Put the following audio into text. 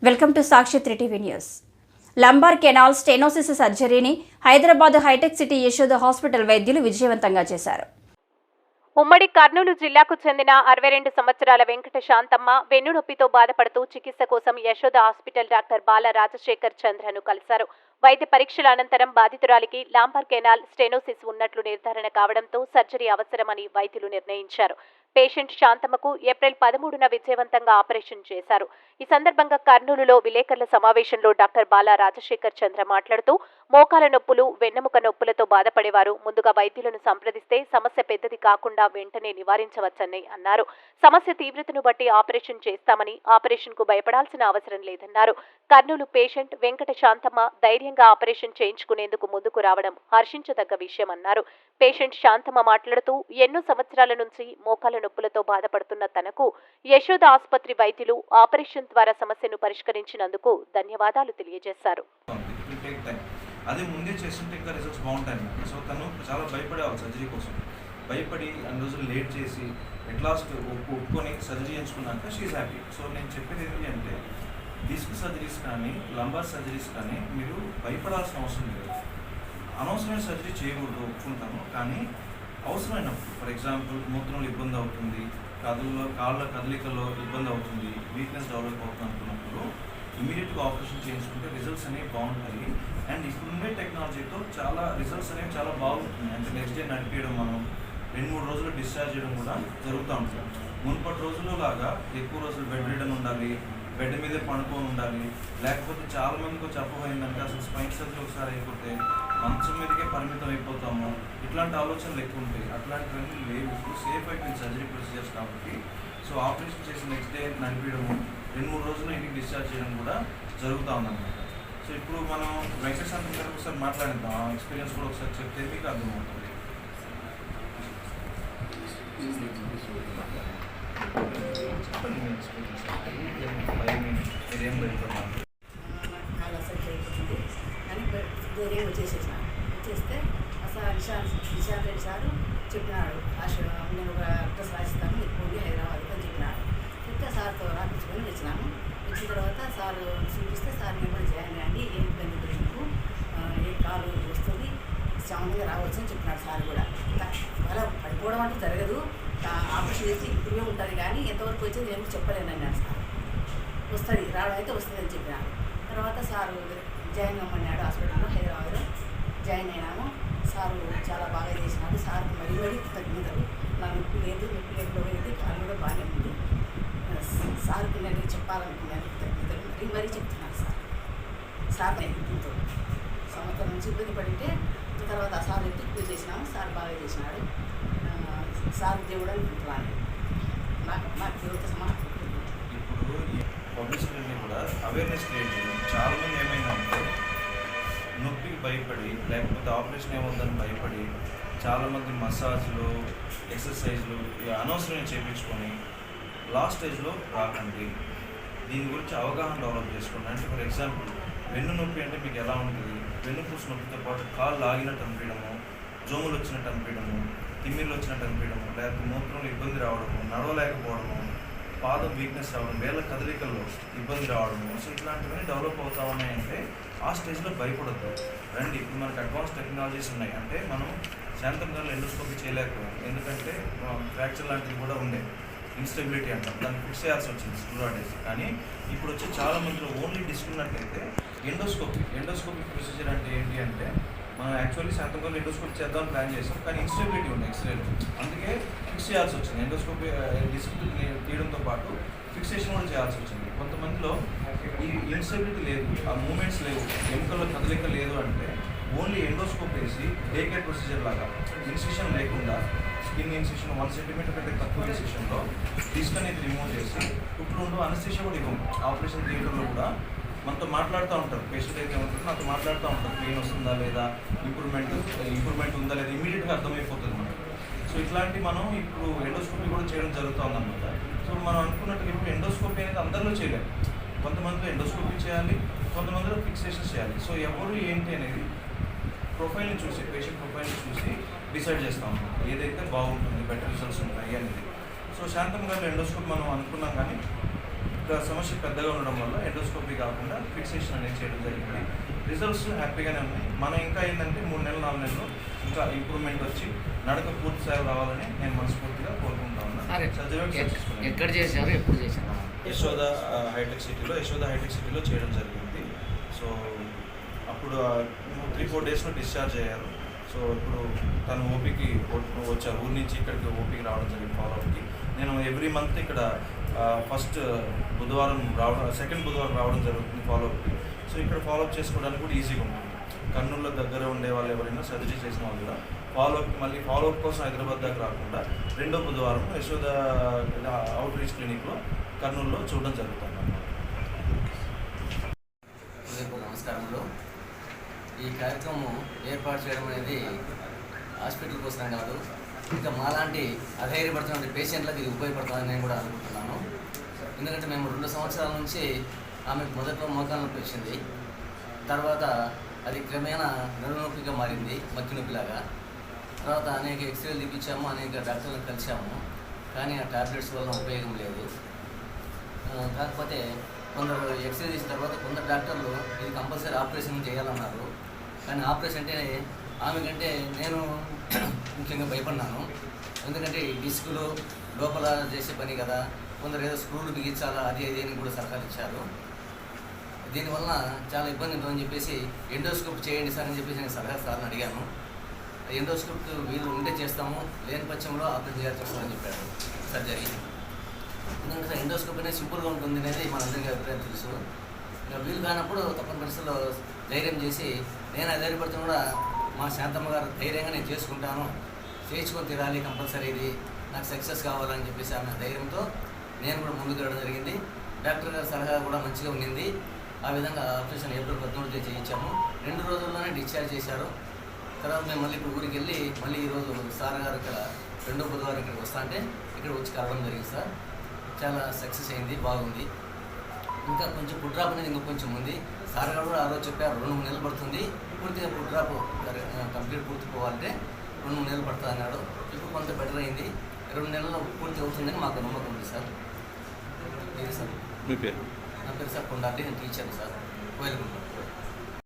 Welcome to Sakshi 3 TV news. Lumbar canal stenosis సర్జరీని Hyderabad hitech city Yashoda hospital వైద్యులు విజయవంతంగా చేశారు. ఉమ్మడి కర్నూలు జిల్లాకు చెందిన 62 సంవత్సరాల వెంకట శాంతమ్మ వెన్నునొప్పితో బాధపడుతూ చికిత్స కోసం యశోద హాస్పిటల్ డాక్టర్ బాల రాజశేఖర్ చంద్రను కలిశారు. వైద్య పరీక్షల అనంతరం బాధితురాలికి లాంబార్ కెనాల్ స్టెనోసిస్ ఉన్నట్లు నిర్ధారణ కావడంతో సర్జరీ అవసరమని వైద్యులు నిర్ణయించారు. పేషెంట్ శాంతమ్మకు ఏప్రిల్ 13న విజయవంతంగా ఆపరేషన్ చేశారు. ఈ సందర్భంగా కర్నూలులో విలేకరుల సమావేశంలో డాక్టర్ బాల రాజశేఖర్ చంద్ర మాట్లాడుతూ మోకాల నొప్పులు, వెన్నెముక నొప్పులతో బాధపడేవారు ముందుగా వైద్యులను సంప్రదిస్తే సమస్య పెద్దది కాకుండా వెంటనే నివారించవచ్చని అన్నారు. సమస్య తీవ్రతను బట్టి ఆపరేషన్ చేస్తామని, ఆపరేషన్ కు భయపడాల్సిన అవసరం లేదన్నారు. కర్నూలు పేషెంట్ వెంకట శాంతమ్మ ధైర్యంగా ఆపరేషన్ చేయించుకునేందుకు ముందుకు రావడం హర్షించదగ్గ విషయమన్నారు. పేషెంట్ శాంతమ్మ మాట్లాడుతూ ఎన్నో సంవత్సరాల నుంచి మోకాల నొప్పులతో బాధపడుతున్న తనకు యశోద ఆసుపత్రి వైద్యులు ఆపరేషన్ ద్వారా సమస్యను పరిష్కరించినందుకు ధన్యవాదాలు తెలియజేశారు. అదే ముందే చేస్తుంటే ఇంకా రిజల్ట్స్ బాగుంటాయి. సో తను చాలా భయపడేవాళ్ళు సర్జరీ కోసం. భయపడి అన్ని రోజులు లేట్ చేసి ఎట్ లాస్ట్ ఒప్పుకొని సర్జరీ చేయించుకున్నాక షీఈ్ హ్యాపీ. సో నేను చెప్పేది ఏంటి అంటే డిస్క్ సర్జరీస్ కానీ లంబార్ సర్జరీస్ కానీ మీరు భయపడాల్సిన అవసరం లేదు. అనవసరమైన సర్జరీ చేయకూడదు ఒప్పుకుంటాను, కానీ అవసరమైనప్పుడు ఫర్ ఎగ్జాంపుల్ మూత్రంలో ఇబ్బంది అవుతుంది, కాళ్ళ కదలికల్లో ఇబ్బంది అవుతుంది, వీక్నెస్ డెవలప్ అవుతుంది అనుకున్నప్పుడు ఇమీడియట్గా ఆపరేషన్ చేయించుకుంటే రిజల్ట్స్ అనేవి బాగుంటాయి. అండ్ ఇప్పుడుండే టెక్నాలజీతో చాలా రిజల్ట్స్ అనేవి చాలా బాగుంటుంది. అంటే నెక్స్ట్ డే నడిపించడం, మనం 2-3 రోజులు డిశ్చార్జ్ చేయడం కూడా జరుగుతూ ఉంటుంది. మునుపటి రోజుల్లో లాగా ఎక్కువ రోజులు బెడ్ రిడన్ ఉండాలి, బెడ్ మీదే పడుకొని ఉండాలి, లేకపోతే చాలా మందికి చెప్పబోయిందంటే అసలు స్పైన్ సర్జరీ ఒకసారి అయిపోతే మంచం మీదకే పరిమితం అయిపోతాము, ఇట్లాంటి ఆలోచనలు ఎక్కువ ఉంటాయి. అట్లాంటివన్నీ లేవు. ఇప్పుడు సేఫ్ అయిపోయింది సర్జరీ ప్రొసీజర్స్ కాబట్టి. సో ఆపరేషన్ చేసి నెక్స్ట్ డే నడిపించడము, 2-3 రోజులు ఇంటికి డిశ్చార్జ్ చేయడం కూడా జరుగుతూ ఉందన్నమాట. సో ఇప్పుడు మనం వెంకటశాంతం గారు ఒకసారి మాట్లాడిద్దాం. ఆ ఎక్స్పీరియన్స్ కూడా ఒకసారి చెప్తే మీకు అర్థమవుతుంది. చెప్పండి మీ ఎక్స్పీరియన్స్. మీరేం భయపడతారు? ధైర్యం వచ్చేసేసిన వచ్చేస్తే విశాల్ రెడ్డి సారు చెప్పినాడు, నేను ఒక అడ్రస్ రాసిస్తాను, మీకు పోయి హైదరాబాద్కి అని చెప్పినాడు. చెప్తే సార్తో రాపించుకొని వచ్చినాను. వచ్చిన తర్వాత సార్ చూపిస్తే సార్ నేను కూడా జాయిన్ అయ్యండి, ఏం ఇబ్బంది లేదు, ఏ కాలు వస్తుంది, సామాన్యంగా రావచ్చు అని చెప్పినాడు. సార్ కూడా అలా పడిపోవడం అంటే జరగదు, ఆపరేషన్ చేసి ఇప్పుడే ఉంటుంది, కానీ ఎంతవరకు వచ్చేది నేను చెప్పలేను అన్నాడు సార్. వస్తుంది, రావడం అయితే వస్తుంది అని చెప్పినాడు. తర్వాత సారు జాయిన్ అమ్మన్నాడు హాస్పిటల్లో, హైదరాబాద్లో జాయిన్ అయినాము. సారు చాలా బాగా చేసినాడు. సార్ మరీ కృతజ్ఞతలు. నా నొప్పి లేకపోయింది, కాలు కూడా బాగానే ఉంది. సార్కి నేను చెప్పాలనుకున్నాను కృతజ్ఞతలు మరీ చెప్తున్నాను. సార్ ఇంట్లో సంవత్సరం నుంచి ఇబ్బంది పడితే తర్వాత సార్ ఎక్కువ చేసినాము. సార్ బాగా చేసినాడు. సార్ దేవుడు అనుకుంటున్నాను. నాకు దేవుడితో సమానం. ఇప్పుడు పబ్లిసిటీని కూడా అవేర్నెస్ క్రియేట్ చేయడం. చాలామంది ఏమైందంటే నొప్పికి భయపడి, లేకపోతే ఆపరేషన్ ఏమవుతుందని భయపడి చాలామంది మసాజ్లు, ఎక్సర్సైజ్లు అనవసరంగా చేయించుకొని లాస్ట్ స్టేజ్లో రాకండి. దీని గురించి అవగాహన డెవలప్ చేసుకోండి. అంటే ఫర్ ఎగ్జాంపుల్ వెన్ను నొప్పి అంటే మీకు ఎలా ఉంటుంది? వెన్నుపూస నొప్పితో పాటు కాళ్ళు లాగినట్టు అనిపించడము, జోములు వచ్చినట్టు అనిపించడము, తిమ్మిర్లు వచ్చినట్టు అనిపించడము, లేకపోతే మూత్రంలో ఇబ్బంది రావడము, నడవలేకపోవడము, పాదం వీక్నెస్ రావడం, వేళ్ళ కదలికల్లో ఇబ్బంది రావడము. సో ఇట్లాంటివన్నీ డెవలప్ అవుతా ఉన్నాయంటే ఆ స్టేజ్లో భయపడద్దు, రండి. ఇప్పుడు మనకు అడ్వాన్స్ టెక్నాలజీస్ ఉన్నాయి. అంటే మనం శాంతం గారు ఎండోస్కోపీ చేయలేకపోయాం, ఎందుకంటే ఫ్రాక్చర్ లాంటివి కూడా ఉండే, ఇన్స్టెబిలిటీ అంటాం, దాన్ని ఫిక్స్ చేయాల్సి వచ్చింది స్క్రూరాడేసి. కానీ ఇప్పుడు వచ్చే చాలా మందిలో ఓన్లీ డిస్క్ ఉన్నట్టయితే ఎండోస్కోపీ ప్రొసీజర్ అంటే ఏంటి అంటే మనం యాక్చువల్లీ శాంతం గారు ఎండోస్కోపీ చేద్దామని ప్లాన్ చేసాం, కానీ ఇన్స్టెబిలిటీ ఉంది ఎక్స్రేలో, అందుకే ఫిక్స్ చేయాల్సి వచ్చింది. ఎండోస్కోపీ డిస్క్ తీయడంతో పాటు ఫిక్సేషన్ కూడా చేయాల్సి వచ్చింది. కొంతమందిలో ఈ ఇన్స్టెబిలిటీ లేదు, ఆ మూమెంట్స్ లేవు, ఎముకల్లో కదలిక లేదు అంటే ఓన్లీ ఎండోస్కోప్ వేసి డే కేర్ ప్రొసీజర్ లాగా ఇన్సిషన్ లేకుండా స్కిన్ ఇన్సిషన్ 1 సెంటీమీటర్ కంటే తక్కువ ఇన్సిషన్లో డిస్క్ అనేది రిమూవ్ చేసి కుట్లు అనస్థీషియా కూడా ఇవ్వము. ఆపరేషన్ థియేటర్లో కూడా మనతో మాట్లాడుతూ ఉంటారు. పేషెంట్ అయితే ఏమంటారు, నాతో మాట్లాడుతూ ఉంటారు, పెయిన్ వస్తుందా లేదా, ఇంప్రూవ్మెంట్ ఉందా లేదా, ఇమీడియట్గా అర్థమైపోతుంది మనకు. సో ఇట్లాంటి మనం ఇప్పుడు ఎండోస్కోపీ కూడా చేయడం జరుగుతుందన్నమాట. సో మనం అనుకున్నట్టుగా ఇప్పుడు ఎండోస్కోపీ అనేది అందరిలో చేయలేము. కొంతమందిలో ఎండోస్కోపీ చేయాలి, కొంతమందిలో ఫిక్సేషన్ చేయాలి. సో ఎవరు ఏంటి అనేది ప్రొఫైల్ని చూసి, పేషెంట్ ప్రొఫైల్ని చూసి డిసైడ్ చేస్తాం ఏదైతే బాగుంటుంది, బెటర్ రిజల్ట్స్ ఉంటాయి అనేది. సో శాంతం గారు ఎండోస్కోపీ మనం అనుకున్నాం, కానీ ఇంకా సమస్య పెద్దగా ఉండడం వల్ల ఎండోస్కోపీ కాకుండా ఫిక్సేషన్ అనేది చేయడం జరిగింది. రిజల్ట్స్ హ్యాపీగానే ఉన్నాయి. మనం ఇంకా ఏంటంటే 3 నెలలు 4 నెలలు ఇంకా ఇంప్రూవ్మెంట్ వచ్చి నడక పూర్తి స్థాయిలో రావాలని నేను మనస్ఫూర్తిగా కోరుకుంటా ఉన్నాను. సర్జరీ ఎక్కడ చేశారు, ఎప్పుడు చేశారు? యశోద హైటెక్ సిటీలో చేయడం జరిగింది. సో అప్పుడు 3-4 డేస్లో డిశ్చార్జ్ అయ్యారు. సో ఇప్పుడు తను ఓపీకి వచ్చారు, ఊరి నుంచి ఇక్కడికి ఓపీకి రావడం జరిగింది ఫాలోఅప్కి. నేను ఎవ్రీ మంత్ ఇక్కడ ఫస్ట్ బుధవారం రావడం, సెకండ్ బుధవారం రావడం జరుగుతుంది ఫాలోఅప్కి. సో ఇక్కడ ఫాలోఅప్ చేసుకోవడానికి కూడా ఈజీగా ఉంటుంది. కర్నూలులో దగ్గర ఉండే వాళ్ళు ఎవరైనా సర్జరీ చేసిన వాళ్ళు కూడా ఫాలోఅప్ కోసం హైదరాబాద్ దాకా రాకుండా రెండో బుధవారం యశోద అవుట్ రీచ్ క్లినిక్లో కర్నూలులో చూడడం జరుగుతుంది. నమస్కారంలో ఈ కార్యక్రమం ఏర్పాటు చేయడం అనేది హాస్పిటల్ కోసం కాదు, ఇంకా మాలాంటి అధైర్యపడుతున్న పేషెంట్లకు ఇది ఉపయోగపడుతుందని నేను కూడా అనుకుంటున్నాను. ఎందుకంటే మేము 2 సంవత్సరాల నుంచి ఆమెకు మొదట్లో మోకాలు నొప్పి వచ్చింది, తర్వాత అది క్రమేణా నడుము నొప్పిగా మారింది, మక్కి నొప్పిలాగా. తర్వాత అనేక ఎక్స్రేలు తీపించాము, అనేక డాక్టర్లను కలిసాము, కానీ ఆ టాబ్లెట్స్ వల్ల ఉపయోగం లేదు. కాకపోతే కొందరు ఎక్స్రే తీసిన తర్వాత కొందరు డాక్టర్లు ఇది కంపల్సరీ ఆపరేషన్ చేయాలన్నారు. కానీ ఆపరేషన్ అంటే ఆమె కంటే నేను ముఖ్యంగా భయపడినాను. ఎందుకంటే ఈ డిస్కులు లోపల చేసే పని కదా, కొందరు ఏదో స్క్రూలు బిగించాలా అది అని కూడా సలహాలు ఇచ్చారు. దీనివల్ల చాలా ఇబ్బంది ఉంటుందని చెప్పేసి ఎండోస్కోప్ చేయండి సార్ అని చెప్పేసి నేను సలహా సార్ని అడిగాను. ఎండోస్కోప్ వీళ్ళు ఉంటే చేస్తాము, లేని పక్షంలో ఆపరేషన్ చేస్తామని చెప్పారు సర్జరీ. ఎందుకంటే ఎండోస్కోప్ అనేది సింపుల్గా ఉంటుంది అనేది మనందరికీ అభిప్రాయం తెలుసు. ఇంకా వీలు కానప్పుడు తప్పని పరిస్థితుల్లో ధైర్యం చేసి, నేను ధైర్యపడుతున్నా కూడా మా శాంతమ్మ గారు ధైర్యంగా నేను చేసుకుంటాను, చేయించుకొని తీరాలి కంపల్సరీ, ఇది నాకు సక్సెస్ కావాలని చెప్పేసి ఆమె ధైర్యంతో నేను కూడా ముందుకు వెళ్ళడం జరిగింది. డాక్టర్ గారి సలహా కూడా మంచిగా ఉండింది. ఆ విధంగా ఆపరేషన్ ఏప్రిల్ 14 చేయించాము. 2 రోజుల్లోనే డిశ్చార్జ్ చేశారు. తర్వాత మేము మళ్ళీ ఇప్పుడు ఊరికి వెళ్ళి మళ్ళీ ఈరోజు సార్ గారు ఇక్కడ 2వ బుధవారం ఇక్కడికి వస్తా అంటే ఇక్కడ వచ్చి కలవడం జరిగింది సార్. చాలా సక్సెస్ అయింది, బాగుంది. ఇంకా కొంచెం ఫుడ్ డ్రాప్ అనేది ఇంకా కొంచెం ఉంది. సార్ గారు కూడా ఆ రోజు చెప్పారు 2-3 నెలలు పడుతుంది పూర్తిగా ఫుడ్ డ్రాప్ కంప్లీట్ పూర్తి పోవాలంటే 2-3 నెలలు పడుతుంది అన్నాడు. ఇప్పుడు కొంత బెటర్ అయింది, 2 నెలల్లో పూర్తి అవుతుందని మాకు నమ్మకం ఉంది సార్. ఇది సార్. మీ పేరు? నా పేరు సార్ కొండారెడ్డి, నేను టీచర్ని సార్, కోయలకుంట.